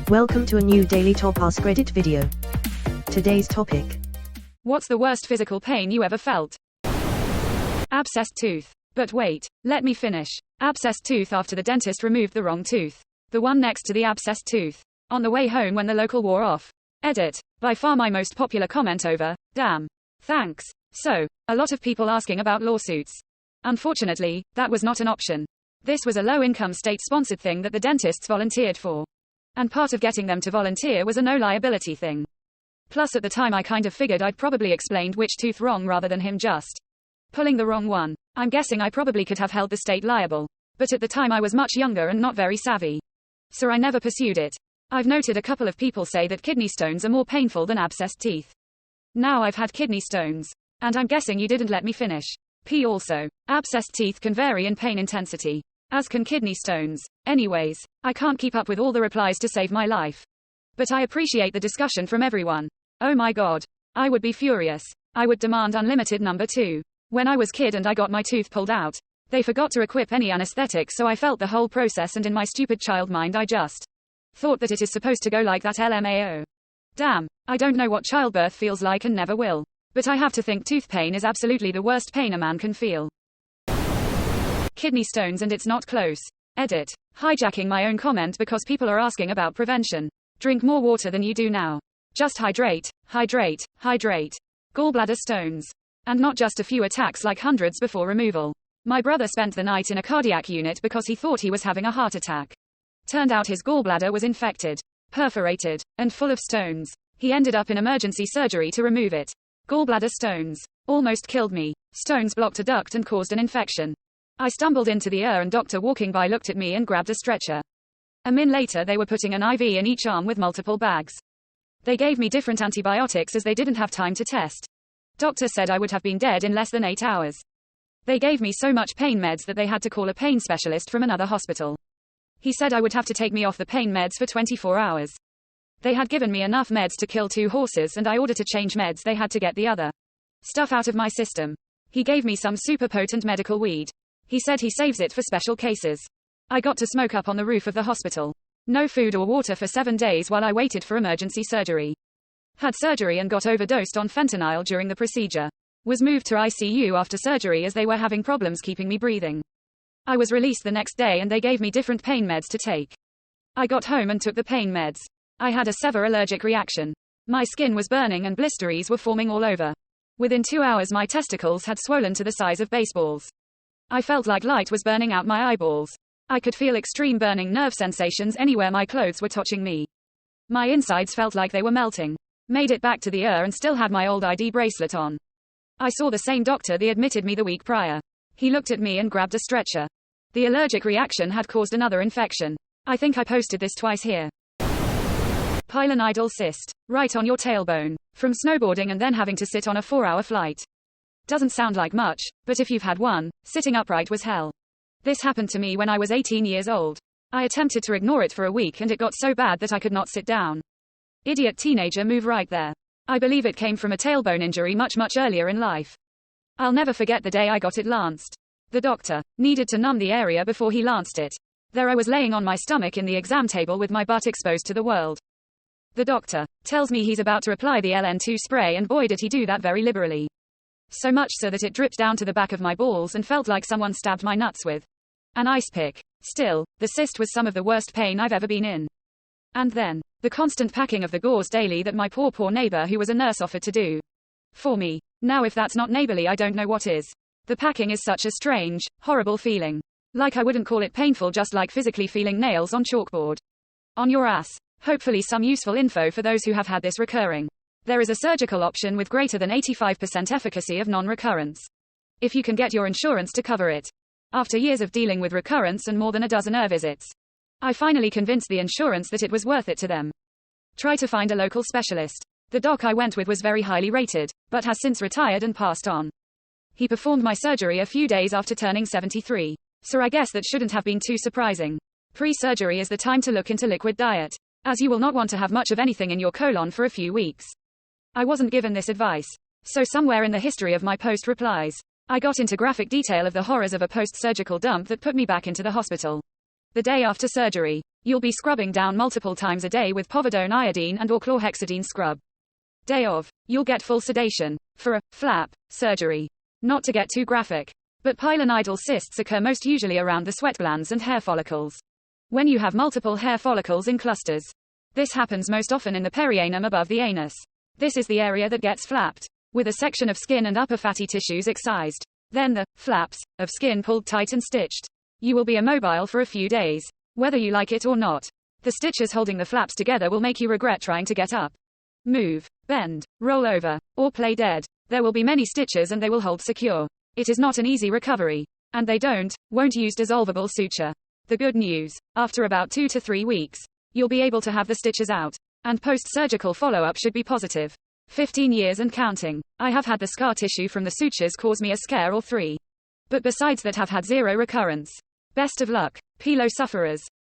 Welcome to a new daily top AskReddit video. Today's topic. What's the worst physical pain you ever felt? Abscessed tooth. But wait, let me finish. Abscessed tooth after the dentist removed the wrong tooth. The one next to the abscessed tooth. On the way home when the local wore off. Edit. By far my most popular comment over, damn. Thanks. So, a lot of people asking about lawsuits. Unfortunately, that was not an option. This was a low-income state-sponsored thing that the dentists volunteered for. And part of getting them to volunteer was a no-liability thing. Plus at the time I kind of figured I'd probably explained which tooth wrong rather than him just pulling the wrong one. I'm guessing I probably could have held the state liable. But at the time I was much younger and not very savvy. So I never pursued it. I've noted a couple of people say that kidney stones are more painful than abscessed teeth. Now I've had kidney stones. And I'm guessing you didn't let me finish. P. Also, abscessed teeth can vary in pain intensity. As can kidney stones. Anyways, I can't keep up with all the replies to save my life. But I appreciate the discussion from everyone. Oh my god. I would be furious. I would demand unlimited number 2. When I was kid and I got my tooth pulled out, they forgot to equip any anesthetic, so I felt the whole process, and in my stupid child mind I just thought that it is supposed to go like that, LMAO. Damn, I don't know what childbirth feels like and never will. But I have to think tooth pain is absolutely the worst pain a man can feel. Kidney stones and it's not close. Edit. Hijacking my own comment because people are asking about prevention. Drink more water than you do now. Just hydrate, hydrate, hydrate. Gallbladder stones. And not just a few attacks, like hundreds before removal. My brother spent the night in a cardiac unit because he thought he was having a heart attack. Turned out his gallbladder was infected, perforated, and full of stones. He ended up in emergency surgery to remove it. Gallbladder stones. Almost killed me. Stones blocked a duct and caused an infection. I stumbled into the and doctor walking by looked at me and grabbed a stretcher. A min later they were putting an IV in each arm with multiple bags. They gave me different antibiotics as they didn't have time to test. Doctor said I would have been dead in less than 8 hours. They gave me so much pain meds that they had to call a pain specialist from another hospital. He said I would have to take me off the pain meds for 24 hours. They had given me enough meds to kill 2 horses, and I ordered to change meds they had to get the other stuff out of my system. He gave me some super potent medical weed. He said he saves it for special cases. I got to smoke up on the roof of the hospital. No food or water for 7 days while I waited for emergency surgery. Had surgery and got overdosed on fentanyl during the procedure. Was moved to ICU after surgery as they were having problems keeping me breathing. I was released the next day and they gave me different pain meds to take. I got home and took the pain meds. I had a severe allergic reaction. My skin was burning and blisteries were forming all over. Within 2 hours my testicles had swollen to the size of baseballs. I felt like light was burning out my eyeballs. I could feel extreme burning nerve sensations anywhere my clothes were touching me. My insides felt like they were melting. Made it back to the and still had my old ID bracelet on. I saw the same doctor that admitted me the week prior. He looked at me and grabbed a stretcher. The allergic reaction had caused another infection. I think I posted this twice here. Pilonidal cyst. Right on your tailbone. From snowboarding and then having to sit on a 4-hour flight. Doesn't sound like much, but if you've had one, sitting upright was hell. This happened to me when I was 18 years old. I attempted to ignore it for a week and it got so bad that I could not sit down. Idiot teenager move right there. I believe it came from a tailbone injury much earlier in life. I'll never forget the day I got it lanced. The doctor needed to numb the area before he lanced it. There I was laying on my stomach in the exam table with my butt exposed to the world. The doctor tells me he's about to apply the LN2 spray, and boy did he do that very liberally. So much so that it dripped down to the back of my balls and felt like someone stabbed my nuts with an ice pick. Still, the cyst was some of the worst pain I've ever been in. And then, the constant packing of the gauze daily that my poor neighbor who was a nurse offered to do for me. Now if that's not neighborly, I don't know what is. The packing is such a strange, horrible feeling. Like I wouldn't call it painful, just like physically feeling nails on chalkboard. On your ass. Hopefully some useful info for those who have had this recurring. There is a surgical option with greater than 85% efficacy of non-recurrence. If you can get your insurance to cover it. After years of dealing with recurrence and more than a dozen visits, I finally convinced the insurance that it was worth it to them. Try to find a local specialist. The doc I went with was very highly rated, but has since retired and passed on. He performed my surgery a few days after turning 73. So I guess that shouldn't have been too surprising. Pre-surgery is the time to look into liquid diet, as you will not want to have much of anything in your colon for a few weeks. I wasn't given this advice. So somewhere in the history of my post replies, I got into graphic detail of the horrors of a post-surgical dump that put me back into the hospital. The day after surgery, you'll be scrubbing down multiple times a day with povidone iodine and or chlorhexidine scrub. Day of, you'll get full sedation for a flap surgery. Not to get too graphic, but pilonidal cysts occur most usually around the sweat glands and hair follicles. When you have multiple hair follicles in clusters, this happens most often in the perianum above the anus. This is the area that gets flapped, with a section of skin and upper fatty tissues excised. Then the flaps of skin pulled tight and stitched. You will be immobile for a few days, whether you like it or not. The stitches holding the flaps together will make you regret trying to get up, move, bend, roll over, or play dead. There will be many stitches and they will hold secure. It is not an easy recovery, and they won't use dissolvable suture. The good news, after about 2 to 3 weeks, you'll be able to have the stitches out, and post-surgical follow-up should be positive. 15 years and counting. I have had the scar tissue from the sutures cause me a scare or 3. But besides that have had 0 recurrence. Best of luck, pilo sufferers.